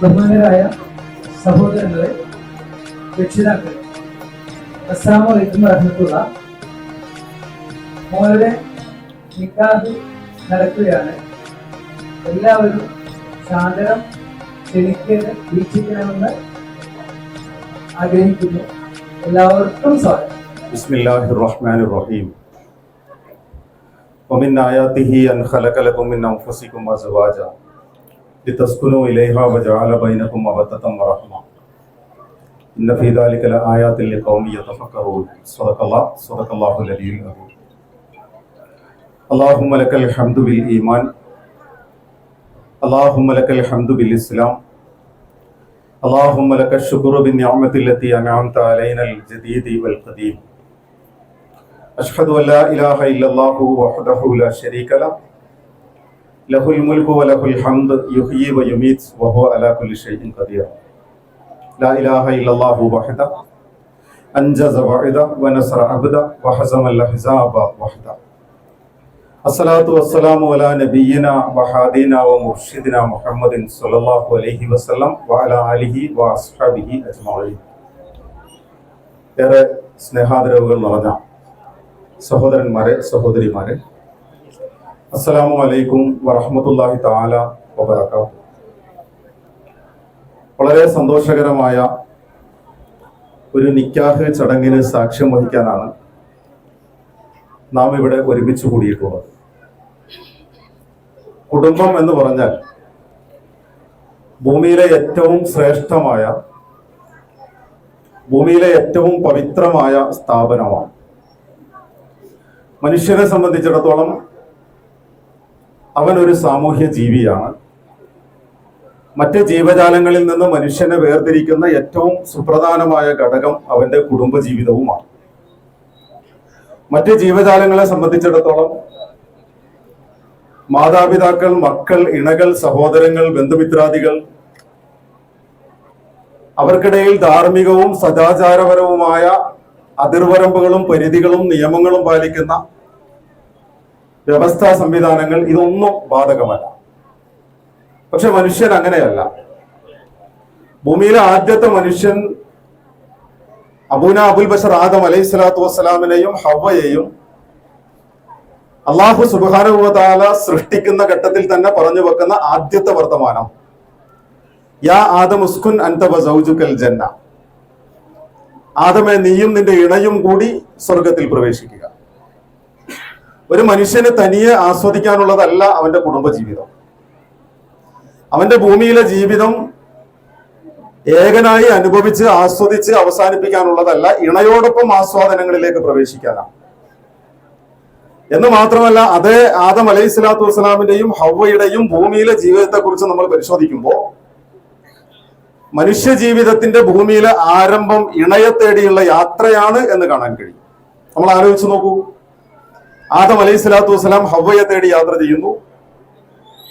ബഹുമാനരായ സഹോദരങ്ങളെ, രക്ഷിതാക്കളെ, അസ്സലാമു അലൈക്കും വറഹ്മത്തുള്ളാഹി. മോളുടെ നിക്കാഹ് നടക്കുകയാണ്. എല്ലാവരും സാദരം വീക്ഷിക്കണമെന്ന് ആഗ്രഹിക്കുന്നു. എല്ലാവർക്കും സ്വാഗതം. ബിസ്മില്ലാഹിർ റഹ്മാനിർ റഹീം. വമിൻ ആയാതിഹി അൻ ഖലഖ ലക്കും മിൻ അൻഫുസികും അസ്വാജ ലിതസ്കുനു ഇലൈഹാ വജഅല ബൈനകും മവദ്ദതൻ വറഹ്മ ഇന്ന ഫീ ദാലിക ലആയാതിൻ ലിഖൗമി യതഫക്കറൂൻ. സ്വദഖല്ലാഹുൽ അലിയ്യുൽ അസീം. അല്ലാഹുമ്മ ലക്കൽ ഹംദു ബിൽ ഈമാൻ, അല്ലാഹുമ്മ ലക്കൽ ഹംദു ബിൽ ഇസ്ലാം, അല്ലാഹുമ്മ ലക്കൽ ശുക്റു ബിൻ നിഅമതി ലത്തി അൻഅംത അലൈനൽ ജദീദി വൽ ഖദീം. അഷ്ഹദു അൻ ലാ ഇലാഹ ഇല്ലല്ലാഹു വഹ്ദഹു ലാ ശരീക ലഹു ലഹുൽ മുൽക്കു വലഹുൽ ഹംദ് യുഹ്യി വയുമീത് വഹുവ അലാ കുല്ലി ഷൈഇൻ ഖദീർ. ലാ ഇലാഹ ഇല്ലല്ലാഹു വഹ്ദഹു അൻജസ വഅദ വനസറ അബ്ദ വഹസമൽ അഹ്സാബ വഹ്ദ. അസ്സലാത്തു വസ്സലാമു അലാ നബിയ്യിനാ വഹാദീനാ വമുർഷിദിനാ മുഹമ്മദിൻ സ്വല്ലല്ലാഹു അലൈഹി വസല്ലം വഅലാ ആലിഹി വഅസ്ഹാബിഹി അജ്മഈൻ. ഏറെ സ്നേഹാദരവുകൾ നിറഞ്ഞ സഹോദരന്മാരെ, സഹോദരിമാരെ, അസ്സലാമു അലൈക്കും വറഹ്മത്തുള്ളാഹി തആല വബറകാതുഹു. വളരെ സന്തോഷകരമായ ഒരു നിക്കാഹ് ചടങ്ങിന് സാക്ഷ്യം വഹിക്കാനാണ് നാം ഇവിടെ ഒരുമിച്ച് കൂടിയിട്ടുള്ളത്. കുടുംബം എന്ന് പറഞ്ഞാൽ ഭൂമിയിലെ ഏറ്റവും ശ്രേഷ്ഠമായ, ഭൂമിയിലെ ഏറ്റവും പവിത്രമായ സ്ഥാപനമാണ്. മനുഷ്യനെ സംബന്ധിച്ചിടത്തോളം അവൻ ഒരു സാമൂഹ്യ ജീവിയാണ്. മറ്റ് ജീവജാലങ്ങളിൽ നിന്ന് മനുഷ്യനെ വേർതിരിക്കുന്ന ഏറ്റവും സുപ്രധാനമായ ഘടകം അവന്റെ കുടുംബജീവിതവുമാണ്. മറ്റ് ജീവജാലങ്ങളെ സംബന്ധിച്ചിടത്തോളം മാതാപിതാക്കൾ, മക്കൾ, ഇണകൾ, സഹോദരങ്ങൾ, ബന്ധുമിത്രാദികൾ, അവർക്കിടയിൽ ധാർമ്മികവും സദാചാരപരവുമായ അതിർവരമ്പുകളും പരിധികളും നിയമങ്ങളും പാലിക്കുന്ന വ്യവസ്ഥാ സംവിധാനങ്ങൾ, ഇതൊന്നും ബാധകമല്ല. പക്ഷെ മനുഷ്യൻ അങ്ങനെയല്ല. ഭൂമിയിലെ ആദ്യത്തെ മനുഷ്യൻ അബൂന അബുൽ ബഷർ ആദം അലൈഹി സ്വലാത്തു വസ്സലാമിനെയും ഹവ്വയെയും അല്ലാഹു സുബ്ഹാനഹു വ തആല സൃഷ്ടിക്കുന്ന ഘട്ടത്തിൽ തന്നെ പറഞ്ഞു വെക്കുന്ന ആദ്യത്തെ വർത്തമാനം, യാ ആദം ഉസ്കുൻ അൻത വ സൗജുകൽ ജന്ന. ആദമേ, നീയും നിന്റെ ഇണയും കൂടി സ്വർഗത്തിൽ പ്രവേശിക്കുക. ഒരു മനുഷ്യന് തനിയെ ആസ്വദിക്കാനുള്ളതല്ല അവന്റെ കുടുംബജീവിതം. അവന്റെ ഭൂമിയിലെ ജീവിതം ഏകനായി അനുഭവിച്ച് ആസ്വദിച്ച് അവസാനിപ്പിക്കാനുള്ളതല്ല, ഇണയോടൊപ്പം ആസ്വാദനങ്ങളിലേക്ക് പ്രവേശിക്കാനാണ്. എന്ന് മാത്രമല്ല, അതേ ആദം അലൈഹി സ്വലാത്തു വസ്സലാമിന്റെയും ഹവ്വയുടെയും ഭൂമിയിലെ ജീവിതത്തെ കുറിച്ച് നമ്മൾ പരിശോധിക്കുമ്പോൾ മനുഷ്യ ജീവിതത്തിന്റെ ഭൂമിയിലെ ആരംഭം ഇണയെ തേടിയുള്ള യാത്രയാണ് എന്ന് കാണാൻ കഴിയും. നമ്മൾ ആലോചിച്ച് നോക്കൂ. ആദം അലൈഹി സ്വലാത്തു വസ്സലാം ഹവ്വയെ തേടി യാത്ര ചെയ്യുന്നു.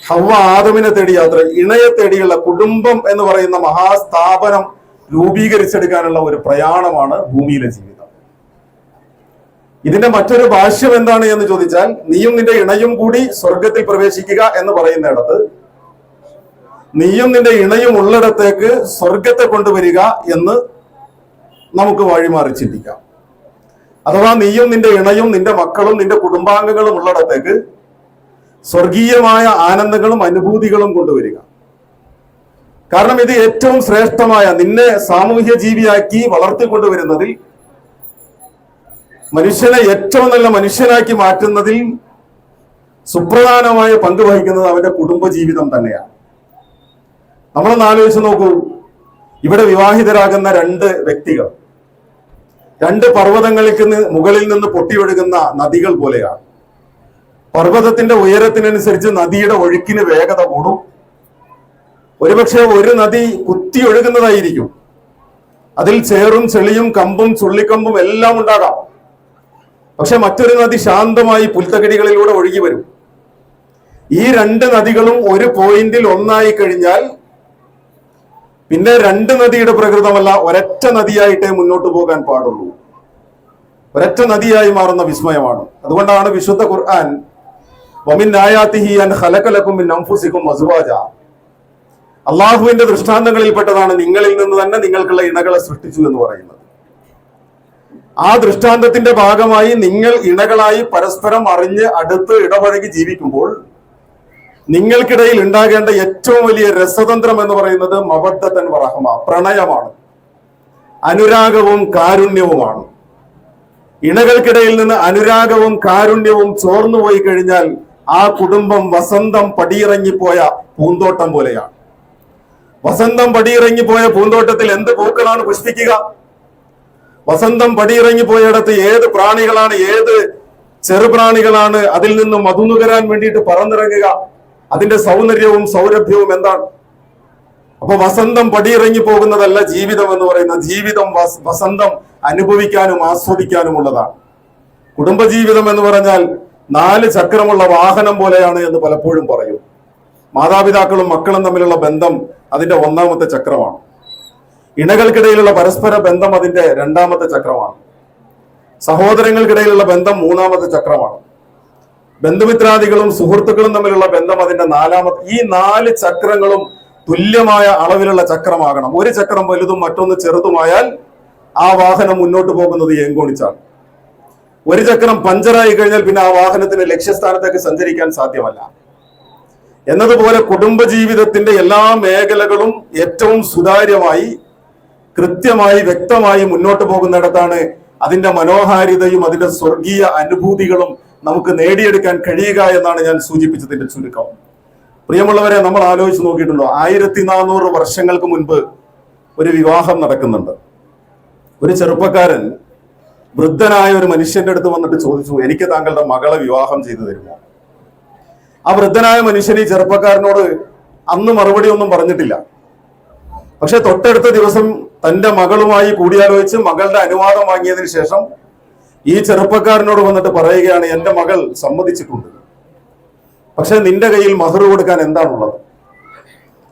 ഹവ്വ ആദമിനെ തേടി യാത്ര. ഇണയെ തേടിയുള്ള കുടുംബം എന്ന് പറയുന്ന മഹാസ്ഥാപനം രൂപീകരിച്ചെടുക്കാനുള്ള ഒരു പ്രയാണമാണ് ഭൂമിയിലെ ജീവിതം. ഇതിന്റെ മറ്റൊരു ഭാഷ്യം എന്താണ് എന്ന് ചോദിച്ചാൽ, നീയും നിന്റെ ഇണയും കൂടി സ്വർഗത്തിൽ പ്രവേശിക്കുക എന്ന് പറയുന്നിടത്ത് നീയും നിന്റെ ഇണയും ഉള്ളിടത്തേക്ക് സ്വർഗത്തെ കൊണ്ടുവരിക എന്ന് നമുക്ക് വഴിമാറി ചിന്തിക്കാം. അഥവാ നീയും നിന്റെ ഇണയും നിന്റെ മക്കളും നിന്റെ കുടുംബാംഗങ്ങളും ഉള്ളിടത്തേക്ക് സ്വർഗീയമായ ആനന്ദങ്ങളും അനുഭൂതികളും കൊണ്ടുവരിക. കാരണം ഇത് ഏറ്റവും ശ്രേഷ്ഠമായ, നിന്നെ സാമൂഹ്യ ജീവിയാക്കി വളർത്തിക്കൊണ്ടുവരുന്നതിൽ, മനുഷ്യനെ ഏറ്റവും നല്ല മനുഷ്യനാക്കി മാറ്റുന്നതിൽ സുപ്രധാനമായ പങ്ക് വഹിക്കുന്നത് അവന്റെ കുടുംബജീവിതം തന്നെയാണ്. നമ്മളൊന്ന് ആലോചിച്ച് നോക്കൂ. ഇവിടെ വിവാഹിതരാകുന്ന രണ്ട് വ്യക്തികൾ രണ്ട് പർവ്വതങ്ങൾക്ക് മുകളിൽ നിന്ന് പൊട്ടിയൊഴുകുന്ന നദികൾ പോലെയാണ്. പർവ്വതത്തിന്റെ ഉയരത്തിനനുസരിച്ച് നദിയുടെ ഒഴുക്കിന് വേഗത കൂടും. ഒരുപക്ഷെ ഒരു നദി കുത്തി ഒഴുകുന്നതായിരിക്കും. അതിൽ ചേറും ചെളിയും കമ്പും ചുള്ളിക്കമ്പും എല്ലാം ഉണ്ടാകാം. പക്ഷെ മറ്റൊരു നദി ശാന്തമായി പുൽത്തകിടികളിലൂടെ ഒഴുകി വരും. ഈ രണ്ട് നദികളും ഒരു പോയിന്റിൽ ഒന്നായി കഴിഞ്ഞാൽ പിന്നെ രണ്ട് നദിയുടെ പ്രകൃതമല്ല, ഒരൊറ്റ നദിയായിട്ടേ മുന്നോട്ട് പോകാൻ പാടുള്ളൂ. ഒരൊറ്റ നദിയായി മാറുന്ന വിസ്മയമാണ്. അതുകൊണ്ടാണ് വിശുദ്ധ ഖുർആൻ വമിൻ ആയാതിഹി അൻ ഖലഖ ലക്കും മിൻ അൻഫുസികും അസ്വാജ അള്ളാഹുവിന്റെ ദൃഷ്ടാന്തങ്ങളിൽപ്പെട്ടതാണ് നിങ്ങളിൽ നിന്ന് തന്നെ നിങ്ങൾക്കുള്ള ഇണകളെ സൃഷ്ടിച്ചു എന്ന് പറയുന്നത്. ആ ദൃഷ്ടാന്തത്തിന്റെ ഭാഗമായി നിങ്ങൾ ഇണകളായി പരസ്പരം അറിഞ്ഞ് അടുത്ത് ഇടപഴകി ജീവിക്കുമ്പോൾ നിങ്ങൾക്കിടയിൽ ഉണ്ടാകേണ്ട ഏറ്റവും വലിയ രസതന്ത്രം എന്ന് പറയുന്നത് മവദ്ദത്തൻ വറഹ്മ, പ്രണയമാണ്, അനുരാഗവും കാരുണ്യവുമാണ്. ഇണകൾക്കിടയിൽ നിന്ന് അനുരാഗവും കാരുണ്യവും ചോർന്നുപോയി കഴിഞ്ഞാൽ ആ കുടുംബം വസന്തം പടിയിറങ്ങിപ്പോയ പൂന്തോട്ടം പോലെയാണ്. വസന്തം പടിയിറങ്ങിപ്പോയ പൂന്തോട്ടത്തിൽ എന്ത് പൂക്കളാണ് പുഷ്പിക്കുക? വസന്തം പടിയിറങ്ങിപ്പോയിടത്ത് ഏത് പ്രാണികളാണ്, ഏത് ചെറുപ്രാണികളാണ് അതിൽ നിന്ന് മധുനുകരാൻ വേണ്ടിയിട്ട് പറന്നിറങ്ങുക? അതിന്റെ സൗന്ദര്യവും സൗരഭ്യവും എന്താണ്? അപ്പൊ വസന്തം പടിയിറങ്ങി പോകുന്നതല്ല ജീവിതം എന്ന് പറയുന്നത്. ജീവിതം വസന്തം അനുഭവിക്കാനും ആസ്വദിക്കാനുമുള്ളതാണ്. കുടുംബജീവിതം എന്ന് പറഞ്ഞാൽ 4 ചക്രമുള്ള വാഹനം പോലെയാണ് എന്ന് പലപ്പോഴും പറയും. മാതാപിതാക്കളും മക്കളും തമ്മിലുള്ള ബന്ധം അതിന്റെ 1ാമത്തെ ചക്രമാണ്. ഇണകൾക്കിടയിലുള്ള പരസ്പര ബന്ധം അതിന്റെ 2ാമത്തെ ചക്രമാണ്. സഹോദരങ്ങൾക്കിടയിലുള്ള ബന്ധം 3ാമത്തെ ചക്രമാണ്. ബന്ധുമിത്രാദികളും സുഹൃത്തുക്കളും തമ്മിലുള്ള ബന്ധം അതിന്റെ 4ാമത്തെ. ഈ 4 ചക്രങ്ങളും തുല്യമായ അളവിലുള്ള ചക്രമാകണം. ഒരു ചക്രം വലുതും മറ്റൊന്ന് ചെറുതുമായാൽ ആ വാഹനം മുന്നോട്ട് പോകുന്നത് ഏങ്കോണിച്ചാണ്. ഒരു ചക്രം പഞ്ചറായി കഴിഞ്ഞാൽ പിന്നെ ആ വാഹനത്തിന് ലക്ഷ്യസ്ഥാനത്തേക്ക് സഞ്ചരിക്കാൻ സാധ്യമല്ല. എന്നതുപോലെ കുടുംബജീവിതത്തിന്റെ എല്ലാ മേഖലകളും ഏറ്റവും സുതാര്യമായി, കൃത്യമായി, വ്യക്തമായി മുന്നോട്ട് പോകുന്നിടത്താണ് അതിന്റെ മനോഹാരിതയും അതിന്റെ സ്വർഗീയ അനുഭൂതികളും നമുക്ക് നേടിയെടുക്കാൻ കഴിയുക എന്നാണ് ഞാൻ സൂചിപ്പിച്ചതിന്റെ ചുരുക്കം. പ്രിയമുള്ളവരെ, നമ്മൾ ആലോചിച്ച് നോക്കിയിട്ടുണ്ടോ? 1400 വർഷങ്ങൾക്ക് മുൻപ് ഒരു വിവാഹം നടക്കുന്നുണ്ട്. ഒരു ചെറുപ്പക്കാരൻ വൃദ്ധനായ ഒരു മനുഷ്യന്റെ അടുത്ത് വന്നിട്ട് ചോദിച്ചു, എനിക്ക് താങ്കളുടെ മകളെ വിവാഹം ചെയ്തു തരുമോ? ആ വൃദ്ധനായ മനുഷ്യൻ ഈ ചെറുപ്പക്കാരനോട് അന്ന് മറുപടി ഒന്നും പറഞ്ഞിട്ടില്ല. പക്ഷെ തൊട്ടടുത്ത ദിവസം തന്റെ മകളുമായി കൂടിയാലോചിച്ച് മകളുടെ അനുവാദം വാങ്ങിയതിനു ശേഷം ഈ ചെറുപ്പക്കാരനോട് വന്നിട്ട് പറയുകയാണ്, എന്റെ മകൾ സമ്മതിച്ചിട്ടുണ്ട്, പക്ഷെ നിന്റെ കയ്യിൽ മഹർ കൊടുക്കാൻ എന്താണുള്ളത്?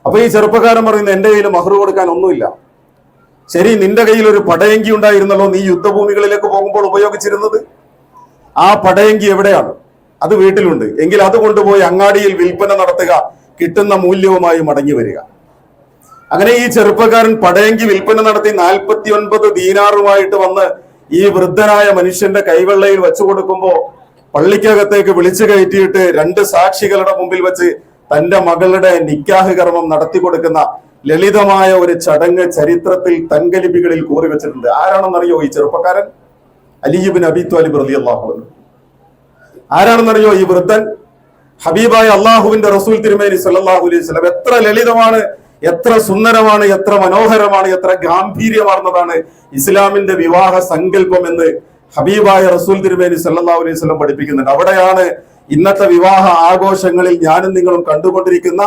അപ്പൊ ഈ ചെറുപ്പക്കാരൻ പറയുന്നത്, എന്റെ കയ്യിൽ മഹർ കൊടുക്കാൻ ഒന്നുമില്ല. ശരി, നിന്റെ കയ്യിൽ ഒരു പടയങ്കി ഉണ്ടായിരുന്നല്ലോ, നീ യുദ്ധഭൂമികളിലേക്ക് പോകുമ്പോൾ ഉപയോഗിച്ചിരുന്നത്. ആ പടയങ്കി എവിടെയാണ്? അത് വീട്ടിലുണ്ട്. എങ്കിൽ അത് കൊണ്ടുപോയി അങ്ങാടിയിൽ വിൽപ്പന നടത്തുക, കിട്ടുന്ന മൂല്യവുമായി മടങ്ങി വരിക. അങ്ങനെ ഈ ചെറുപ്പക്കാരൻ പടയങ്കി വിൽപ്പന നടത്തി 49 ദീനാറുമായിട്ട് വന്ന് ഈ വൃദ്ധനായ മനുഷ്യന്റെ കൈവെള്ളയിൽ വെച്ചു കൊടുക്കുമ്പോ പള്ളിക്കകത്തേക്ക് വിളിച്ചു കയറ്റിയിട്ട് 2 സാക്ഷികളുടെ മുമ്പിൽ വെച്ച് തന്റെ മകളുടെ നിക്കാഹ് കർമ്മം നടത്തി കൊടുക്കുന്ന ലളിതമായ ഒരു ചടങ്ങ് ചരിത്രത്തിൽ തങ്കലിപികളിൽ കോറി വെച്ചിട്ടുണ്ട്. ആരാണെന്നറിയോ ഈ ചെറുപ്പക്കാരൻ? അലി ഇബ്നു അബീ ത്വാലിബ് റളിയല്ലാഹു അൻഹു. ആരാണെന്നറിയോ ഈ വൃദ്ധൻ? ഹബീബായ അള്ളാഹുവിന്റെ റസൂൽ തിരുമേനി സല്ലല്ലാഹു അലൈഹി വസല്ലം. എത്ര ലളിതമാണ്, എത്ര സുന്ദരമാണ്, എത്ര മനോഹരമാണ്, എത്ര ഗാംഭീര്യമാർന്നതാണ് ഇസ്ലാമിന്റെ വിവാഹ സങ്കല്പം എന്ന് ഹബീബായ റസൂൽ തിരുമേനി സല്ലല്ലാഹു അലൈഹി വസല്ലം പഠിപ്പിക്കുന്നുണ്ട്. അവിടെയാണ് ഇന്നത്തെ വിവാഹ ആഘോഷങ്ങളിൽ ഞാനും നിങ്ങളും കണ്ടുകൊണ്ടിരിക്കുന്ന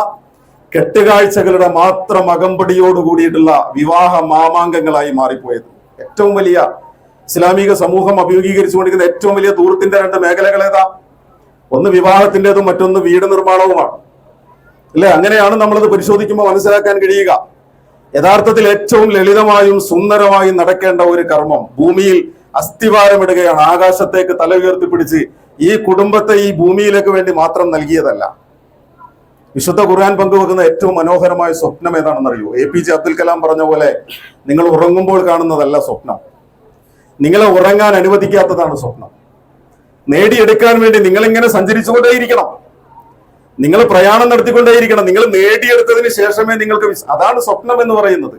കെട്ടുകാഴ്ചകളുടെ മാത്രം അകമ്പടിയോട് കൂടിയിട്ടുള്ള വിവാഹ മാമാങ്കങ്ങളായി മാറിപ്പോയത്. ഏറ്റവും വലിയ ഇസ്ലാമിക സമൂഹം അഭിമുഖീകരിച്ചുകൊണ്ടിരിക്കുന്ന ഏറ്റവും വലിയ ദൂരത്തിന്റെ 2 മേഖലകൾ ഏതാ? ഒന്ന് വിവാഹത്തിൻ്റെതും മറ്റൊന്ന് വീട് നിർമ്മാണവുമാണ്. അല്ലെ? അങ്ങനെയാണ് നമ്മളത് പരിശോധിക്കുമ്പോൾ മനസ്സിലാക്കാൻ കഴിയുക. യഥാർത്ഥത്തിൽ ഏറ്റവും ലളിതമായും സുന്ദരമായും നടക്കേണ്ട ഒരു കർമ്മം ഭൂമിയിൽ അസ്ഥിവാരമിടുകയാണ്. ആകാശത്തേക്ക് തല ഉയർത്തിപ്പിടിച്ച് ഈ കുടുംബത്തെ ഈ ഭൂമിയിലേക്ക് വേണ്ടി മാത്രം നൽകിയതല്ല. വിശുദ്ധ ഖുർആൻ പങ്കുവെക്കുന്ന ഏറ്റവും മനോഹരമായ സ്വപ്നം ഏതാണെന്നറിയോ? APJ അബ്ദുൽ കലാം പറഞ്ഞ പോലെ, നിങ്ങൾ ഉറങ്ങുമ്പോൾ കാണുന്നതല്ല സ്വപ്നം, നിങ്ങളെ ഉറങ്ങാൻ അനുവദിക്കാത്തതാണ് സ്വപ്നം. നേടിയെടുക്കാൻ വേണ്ടി നിങ്ങൾ ഇങ്ങനെ സഞ്ചരിച്ചുകൊണ്ടേയിരിക്കണം, നിങ്ങൾ പ്രയാണം നടത്തിക്കൊണ്ടേയിരിക്കണം. നിങ്ങൾ നേടിയെടുത്തതിന് ശേഷമേ നിങ്ങൾക്ക് അതാണ് സ്വപ്നം എന്ന് പറയുന്നത്.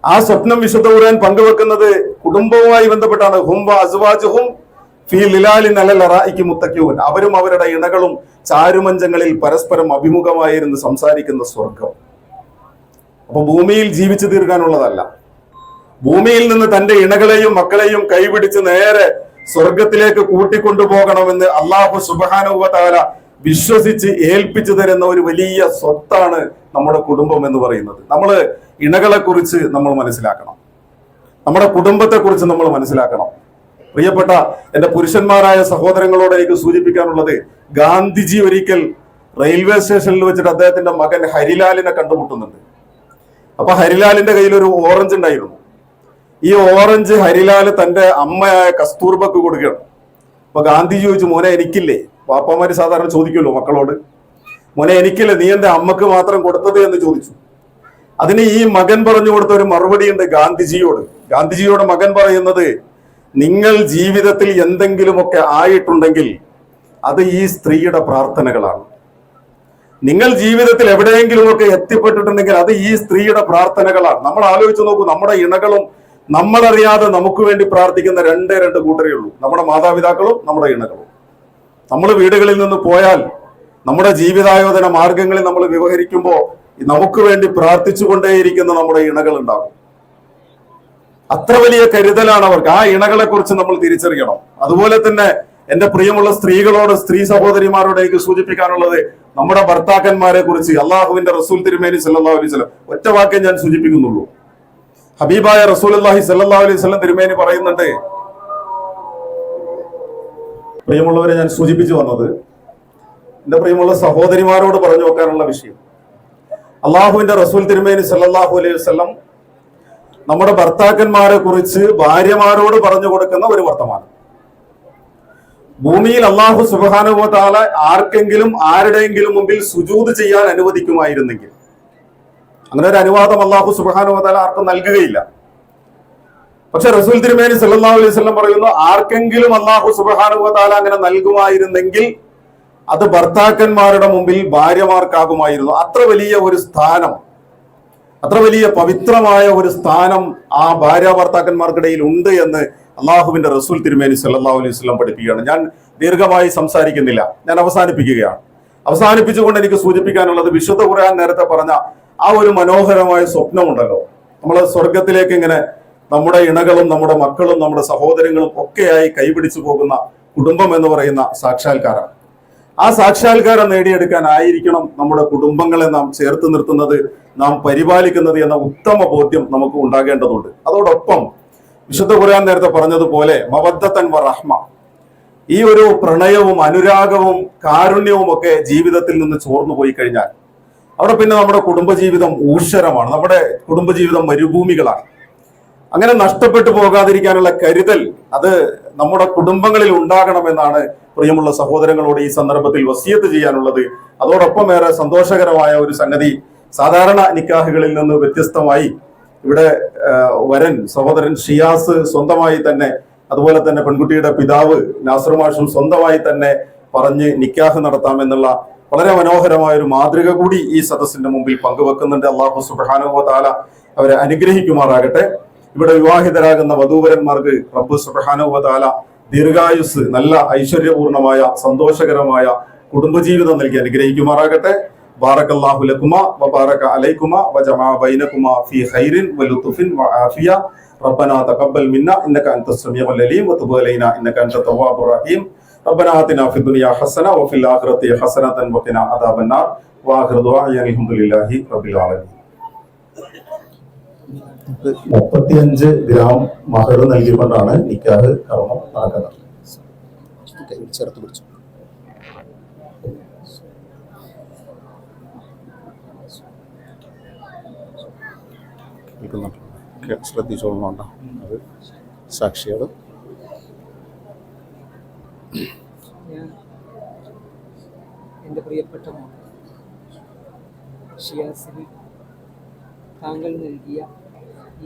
ആ സ്വപ്നം വിശുദ്ധ ഖുർആൻ പങ്കുവെക്കുന്നത് കുടുംബവുമായി ബന്ധപ്പെട്ടാണ്. ഹും വ അസ്വാജുഹും ഫീ ലിലാലിൻ അലൽ അറായികി മുത്തഖിഊൻ. അവരും അവരുടെ ഇണകളും ചാരുമഞ്ചങ്ങളിൽ പരസ്പരം അഭിമുഖമായിരുന്ന് സംസാരിക്കുന്ന സ്വർഗം. അപ്പൊ ഭൂമിയിൽ ജീവിച്ചു തീർക്കാനുള്ളതല്ല. ഭൂമിയിൽ നിന്ന് തന്റെ ഇണകളെയും മക്കളെയും കൈപിടിച്ച് നേരെ സ്വർഗത്തിലേക്ക് കൂട്ടിക്കൊണ്ടുപോകണമെന്ന് അല്ലാഹു സുബ്ഹാനഹു വ തആല വിശ്വസിച്ച് ഏൽപ്പിച്ചു തരുന്ന ഒരു വലിയ സ്വത്താണ് നമ്മുടെ കുടുംബം എന്ന് പറയുന്നത്. നമ്മൾ ഇണകളെ കുറിച്ച് നമ്മൾ മനസ്സിലാക്കണം, നമ്മുടെ കുടുംബത്തെ കുറിച്ച് നമ്മൾ മനസ്സിലാക്കണം. പ്രിയപ്പെട്ട എന്റെ പുരുഷന്മാരായ സഹോദരങ്ങളോട് എനിക്ക് സൂചിപ്പിക്കാനുള്ളത്, ഗാന്ധിജി ഒരിക്കൽ റെയിൽവേ സ്റ്റേഷനിൽ വെച്ചിട്ട് അദ്ദേഹത്തിന്റെ മകൻ ഹരിലാലിനെ കണ്ടുമുട്ടുന്നുണ്ട്. അപ്പൊ ഹരിലാലിന്റെ കയ്യിൽ ഒരു ഓറഞ്ച് ഉണ്ടായിരുന്നു. ഈ ഓറഞ്ച് ഹരിലാൽ തന്റെ അമ്മയായ കസ്തൂർബക്ക് കൊടുക്കുകയാണ്. അപ്പൊ ഗാന്ധിജി ചോദിച്ചു, മോനെ എനിക്കില്ലേ? പാപ്പമാര് സാധാരണ ചോദിക്കുമല്ലോ മക്കളോട്. മോനെ എനിക്കല്ലേ, നീ എന്റെ അമ്മക്ക് മാത്രം കൊടുത്തത് എന്ന് ചോദിച്ചു. അതിന് ഈ മകൻ പറഞ്ഞു കൊടുത്ത ഒരു മറുപടി ഉണ്ട് ഗാന്ധിജിയോട്. ഗാന്ധിജിയോട് മകൻ പറയുന്നത്, നിങ്ങൾ ജീവിതത്തിൽ എന്തെങ്കിലുമൊക്കെ ആയിട്ടുണ്ടെങ്കിൽ അത് ഈ സ്ത്രീയുടെ പ്രാർത്ഥനകളാണ്. നിങ്ങൾ ജീവിതത്തിൽ എവിടെയെങ്കിലുമൊക്കെ എത്തിപ്പെട്ടിട്ടുണ്ടെങ്കിൽ അത് ഈ സ്ത്രീയുടെ പ്രാർത്ഥനകളാണ്. നമ്മൾ ആലോചിച്ച് നോക്കൂ, നമ്മുടെ ഇണകളും നമ്മളറിയാതെ നമുക്ക് വേണ്ടി പ്രാർത്ഥിക്കുന്ന രണ്ട് കൂട്ടരേ ഉള്ളൂ, നമ്മുടെ മാതാപിതാക്കളും നമ്മുടെ ഇണകളും. നമ്മൾ വീടുകളിൽ നിന്ന് പോയാൽ നമ്മുടെ ജീവിതായോധന മാർഗങ്ങളിൽ നമ്മൾ വ്യവഹരിക്കുമ്പോൾ നമുക്ക് വേണ്ടി പ്രാർത്ഥിച്ചുകൊണ്ടേയിരിക്കുന്ന നമ്മുടെ ഇണകൾ ഉണ്ടാകും. അത്ര വലിയ കരുതലാണ് അവർക്ക്. ആ ഇണകളെ കുറിച്ച് നമ്മൾ തിരിച്ചറിയണം. അതുപോലെ തന്നെ എന്റെ പ്രിയമുള്ള സ്ത്രീകളോട്, സ്ത്രീ സഹോദരിമാരോട് എനിക്ക് സൂചിപ്പിക്കാനുള്ളത്, നമ്മുടെ ഭർത്താക്കന്മാരെ കുറിച്ച് അള്ളാഹുവിന്റെ റസൂൽ തിരുമേനി സല്ലല്ലാഹു അലൈഹി വസല്ലം ഒറ്റ വാക്കേ ഞാൻ സൂചിപ്പിക്കുന്നുള്ളൂ. ഹബീബായ റസൂലുള്ളാഹി സല്ലല്ലാഹു അലൈഹി വസല്ലം തിരുമേനി പറയുന്നുണ്ട്, പ്രിയമുള്ളവരെ, ഞാൻ സൂചിപ്പിച്ചു വന്നത് എന്റെ പ്രിയമുള്ള സഹോദരിമാരോട് പറഞ്ഞു വെക്കാനുള്ള വിഷയം, അള്ളാഹുവിന്റെ റസൂൽ തിരുമേനി സല്ലല്ലാഹു അലൈഹി വസല്ലം നമ്മുടെ ഭർത്താക്കന്മാരെ കുറിച്ച് ഭാര്യമാരോട് പറഞ്ഞു കൊടുക്കുന്ന ഒരു വർത്തമാനം. ഭൂമിയിൽ അള്ളാഹു സുബ്ഹാനഹു വ തആല ആർക്കെങ്കിലും ആരുടെയെങ്കിലും മുമ്പിൽ സുജൂദ് ചെയ്യാൻ അനുവദിക്കുമായിരുന്നെങ്കിൽ, അങ്ങനെ ഒരു അനുവാദം അള്ളാഹു സുബ്ഹാനഹു വ തആല ആർക്കും നൽകുകയില്ല. പക്ഷെ റസൂൽ തിരുമേനി സല്ലല്ലാഹു അലൈഹി വസല്ലം പറയുന്നു, ആർക്കെങ്കിലും അള്ളാഹു സുബ്ഹാനഹു വ തആല അങ്ങനെ നൽകുമായിരുന്നെങ്കിൽ അത് ഭർത്താക്കന്മാരുടെ മുമ്പിൽ ഭാര്യമാർക്കാകുമായിരുന്നു. അത്ര വലിയ ഒരു സ്ഥാനം, അത്ര വലിയ പവിത്രമായ ഒരു സ്ഥാനം ആ ഭാര്യ ഭർത്താക്കന്മാർക്കിടയിൽ ഉണ്ട് എന്ന് അള്ളാഹുവിന്റെ റസൂൽ തിരുമേനി സല്ലല്ലാഹു അലൈഹി വസല്ലം പഠിപ്പിക്കുകയാണ്. ഞാൻ ദീർഘമായി സംസാരിക്കുന്നില്ല, ഞാൻ അവസാനിപ്പിക്കുകയാണ്. അവസാനിപ്പിച്ചുകൊണ്ട് എനിക്ക് സൂചിപ്പിക്കാനുള്ളത്, വിശുദ്ധ ഖുർആൻ നേരത്തെ പറഞ്ഞ ആ ഒരു മനോഹരമായ സ്വപ്നമുണ്ടല്ലോ, നമ്മൾ സ്വർഗത്തിലേക്ക് ഇങ്ങനെ നമ്മുടെ ഇണകളും നമ്മുടെ മക്കളും നമ്മുടെ സഹോദരങ്ങളും ഒക്കെയായി കൈപിടിച്ചു പോകുന്ന കുടുംബം എന്ന് പറയുന്ന സാക്ഷാത്കാരം. ആ സാക്ഷാത്കാരം നേടിയെടുക്കാനായിരിക്കണം നമ്മുടെ കുടുംബങ്ങളെ നാം ചേർത്ത് നിർത്തുന്നത്, നാം പരിപാലിക്കുന്നത് എന്ന ഉത്തമ ബോധ്യം നമുക്ക് ഉണ്ടാകേണ്ടതുണ്ട്. അതോടൊപ്പം വിശുദ്ധ ഖുർആൻ നേരത്തെ പറഞ്ഞതുപോലെ മവദ്ദത്തൻ വ റഹ്മ, ഈ ഒരു പ്രണയവും അനുരാഗവും കാരുണ്യവും ഒക്കെ ജീവിതത്തിൽ നിന്ന് ചോർന്നു പോയി കഴിഞ്ഞാൽ അവിടെ പിന്നെ നമ്മുടെ കുടുംബജീവിതം ഊഷരമാണ്, നമ്മുടെ കുടുംബജീവിതം മരുഭൂമികളാണ്. അങ്ങനെ നഷ്ടപ്പെട്ടു പോകാതിരിക്കാനുള്ള കരുതൽ അത് നമ്മുടെ കുടുംബങ്ങളിൽ ഉണ്ടാകണമെന്നാണ് പ്രിയമുള്ള സഹോദരങ്ങളോട് ഈ സന്ദർഭത്തിൽ വസിയത്ത് ചെയ്യാനുള്ളത്. അതോടൊപ്പം ഏറെ സന്തോഷകരമായ ഒരു സംഗതി, സാധാരണ നിക്കാഹുകളിൽ നിന്ന് വ്യത്യസ്തമായി ഇവിടെ വരൻ സഹോദരൻ ഷിയാസ് സ്വന്തമായി തന്നെ, അതുപോലെ തന്നെ പെൺകുട്ടിയുടെ പിതാവ് നാസർ മാഷും സ്വന്തമായി തന്നെ പറഞ്ഞ് നിക്കാഹ് നടത്താമെന്നുള്ള വളരെ മനോഹരമായ ഒരു മാതൃക കൂടി ഈ സദസ്സിന്റെ മുമ്പിൽ പങ്കുവെക്കുന്നുണ്ട്. അല്ലാഹു സുബ്ഹാനഹു വ തആല അവരെ അനുഗ്രഹിക്കുമാറാകട്ടെ. ഇവിടെ വിവാഹിതരാകുന്ന വധൂവരന്മാർക്ക് റബ്ബ് സുബ്ഹാനഹു വ തആല ദീർഘായുസ്, നല്ല ഐശ്വര്യപൂർണമായ സന്തോഷകരമായ കുടുംബജീവിതം നൽകി അനുഗ്രഹിക്കുമാറാകട്ടെ. ബാറകല്ലാഹു ലക്കുമാ വ ബാറക അലൈക്കുമാ വ ജമഅ ബൈനകുമാ ഫീ ഖൈറിൻ വ ലുത്ഫിൻ വ ആഫിയ. റബ്ബനാ തഖബ്ബൽ മിന്നാ ഇന്നക അൻതസ് സമീഉൽ അലീം വ തുബ് അലൈനാ ഇന്നക അൻതത് തവ്വാബുർ റഹീം. റബ്ബനാ ആതിനാ ഫിദ് ദുനിയാ ഹസന വ ഫിൽ ആഖിറതി ഹസനതൻ വ ഖിനാ അദാബന്നാർ. വ ആഖിറു ദുആഇ അൽഹംദുലില്ലാഹി റബ്ബിൽ ആലമീൻ. 35 ഗ്രാം മഹർ നൽകിക്കൊണ്ടാണ് നിക്കാഹ് കർമ്മം നടക്കുന്നത്. ചേർത്ത് പിടിച്ചു. ശ്രദ്ധിച്ചോളണ്ട, അത് സാക്ഷികൾ. ഞാൻ എൻ്റെ പ്രിയപ്പെട്ട മോൻ ഷിയാസിന് താങ്കൾ നൽകിയ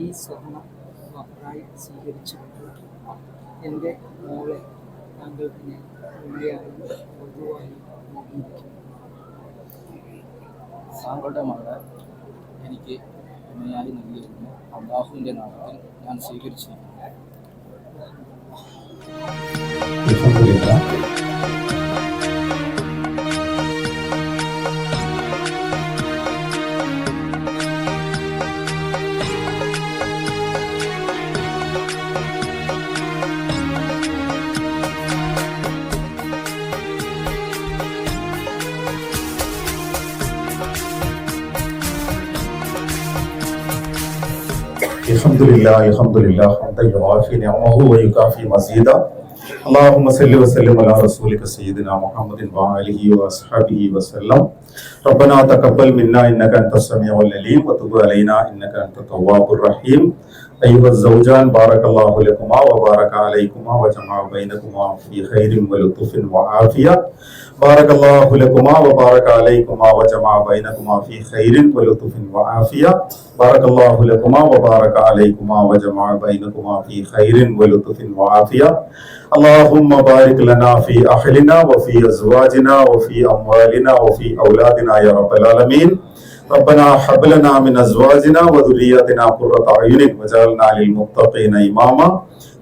ഈ സ്വർണം മഹറായി സ്വീകരിച്ചുകൊണ്ട് എൻ്റെ മോളെ താങ്കൾക്ക് ഞാൻ ഉള്ളിയായി പൊതുവായി നൽകിയിരിക്കുന്നു. താങ്കളുടെ മകളെ എനിക്ക് ഉമ്മയായി നൽകിയിരുന്നു. അല്ലാഹുവിൻ്റെ നാമത്തിൽ ഞാൻ സ്വീകരിച്ചിരിക്കുന്നു. അൽഹംദുലില്ലാഹ് ഹംദൻ യുവാഫി നിഅമഹു വയുകാഫി മസീദ. അല്ലാഹുമ്മ സല്ലി വസല്ലിം അലാ റസൂലിക സയ്യിദിനാ മുഹമ്മദിൻ വഅലിഹി വഅസ്ഹാബിഹി വസല്ലം. റബ്ബനാ തഖബ്ബൽ മിന്നാ ഇന്നക അൻതസ് സമീഉൽ അലീം വതുബ് അലൈനാ ഇന്നക അൻതത് തവ്വാബുർ റഹീം. أيها الزوجان بارك الله لكما وبارك عليكما وجمع بينكما في خير ولطف وعافية. بارك الله لكما وبارك عليكما وجمع بينكما في خير ولطف وعافية. بارك الله لكما وبارك عليكما وجمع بينكما في خير ولطف وعافية. اللهم بارك لنا في أهلنا وفي أزواجنا وفي أموالنا وفي أولادنا يا رب العالمين. ربنا هب لنا من أزواجنا وذرياتنا قرة أعين واجعلنا للمتقين إماما.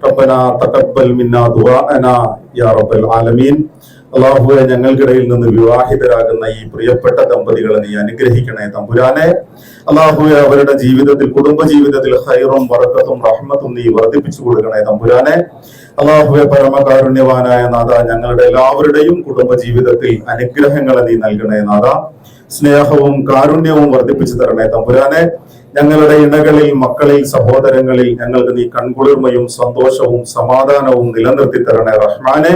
ربنا تقبل منا دعاءنا يا رب العالمين. അള്ളാഹുവെ, ഞങ്ങൾക്കിടയിൽ നിന്ന് വിവാഹിതരാകുന്ന ഈ പ്രിയപ്പെട്ട ദമ്പതികളെ നീ അനുഗ്രഹിക്കണേ തമ്പുരാനെ. അള്ളാഹുവെ, അവരുടെ ജീവിതത്തിൽ, കുടുംബ ജീവിതത്തിൽ ഖൈറും ബറക്കത്തും റഹ്മത്തും നീ വർദ്ധിപ്പിച്ചു കൊടുക്കണേ തമ്പുരാനെ. അള്ളാഹുവെ, പരമകാരുണ്യവാനായ നാഥ, ഞങ്ങളുടെ എല്ലാവരുടെയും കുടുംബ ജീവിതത്തിൽ അനുഗ്രഹങ്ങളെ നീ നൽകണേ നാഥ. സ്നേഹവും കാരുണ്യവും വർദ്ധിപ്പിച്ചു തരണേ തമ്പുരാനെ. ഞങ്ങളുടെ ഇണകളിൽ, മക്കളിൽ, സഹോദരങ്ങളിൽ ഞങ്ങൾക്ക് നീ കൺകുളിർമയും സന്തോഷവും സമാധാനവും നിലനിർത്തി തരണേ റഹ്മാനെ.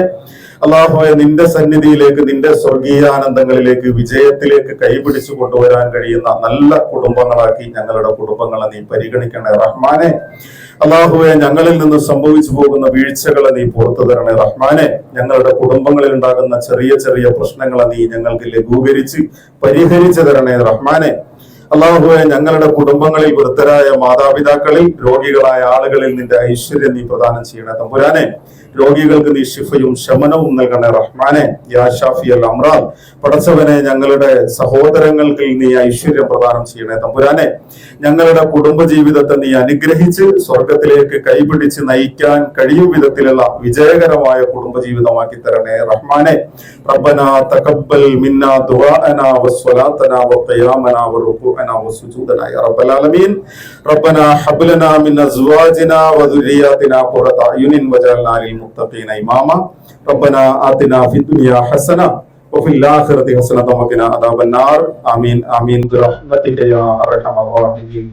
അള്ളാഹുവെ, നിന്റെ സന്നിധിയിലേക്ക്, നിന്റെ സ്വർഗീയാനന്ദങ്ങളിലേക്ക്, വിജയത്തിലേക്ക് കൈപിടിച്ചു കൊണ്ടുവരാൻ കഴിയുന്ന നല്ല കുടുംബങ്ങളാക്കി ഞങ്ങളുടെ കുടുംബങ്ങളെ നീ പരിഗണിക്കണേ റഹ്മാനെ. അള്ളാഹുവെ, ഞങ്ങളിൽ നിന്ന് സംഭവിച്ചു പോകുന്ന വീഴ്ചകളെ നീ പുറത്തു തരണേ റഹ്മാനെ. ഞങ്ങളുടെ കുടുംബങ്ങളിൽ ഉണ്ടാകുന്ന ചെറിയ ചെറിയ പ്രശ്നങ്ങളെ നീ ഞങ്ങൾക്ക് ലഘൂകരിച്ച് പരിഹരിച്ചു തരണേ റഹ്മാനെ. അള്ളാഹുവെ, ഞങ്ങളുടെ കുടുംബങ്ങളിൽ വൃദ്ധരായ മാതാപിതാക്കളിൽ, രോഗികളായ ആളുകളിൽ നിന്റെ ഐശ്വര്യം നീ പ്രദാനം ചെയ്യണേ തമ്പുരാനെ. രോഗികൾക്ക് നീ ശിഫയും ശമനവും നൽകണേ റഹ്മാനെ. യാ ഷാഫി അൽ അംറാൽ, പടച്ചവനെ, ഞങ്ങളുടെ സഹോദരങ്ങൾക്ക് നീ ഐശ്വര്യം പ്രദാനം ചെയ്യണേ തമ്പുരാനെ. ഞങ്ങളുടെ കുടുംബ ജീവിതത്തെ നീ അനുഗ്രഹിച്ച് സ്വർഗത്തിലേക്ക് കൈപിടിച്ച് നയിക്കാൻ കഴിയും വിധത്തിലുള്ള വിജയകരമായ കുടുംബ ജീവിതമാക്കി തരണേ റഹ്മാനെ. റബ്ബനാ തഖബ്ബൽ മിന്നാ ദുആഅനാ വസ്സലാത്തനാ വഖിയാമനാ വറുകൂഅനാ വസുജൂദനാ യാ റബ്ബൽ ആലമീൻ. റബ്ബനാ ഹബ് ലനാ മിൻ അസ്വാജിനാ വദുരിയാതിനാ ഖുറത അയുനിൻ വജഅൽനാ للمتقين إماما. ربنا آتنا في الدنيا حسنة وفي الآخرة حسنة وقنا عذاب النار. آمين آمين برحمتك يا أرحم الراحمين.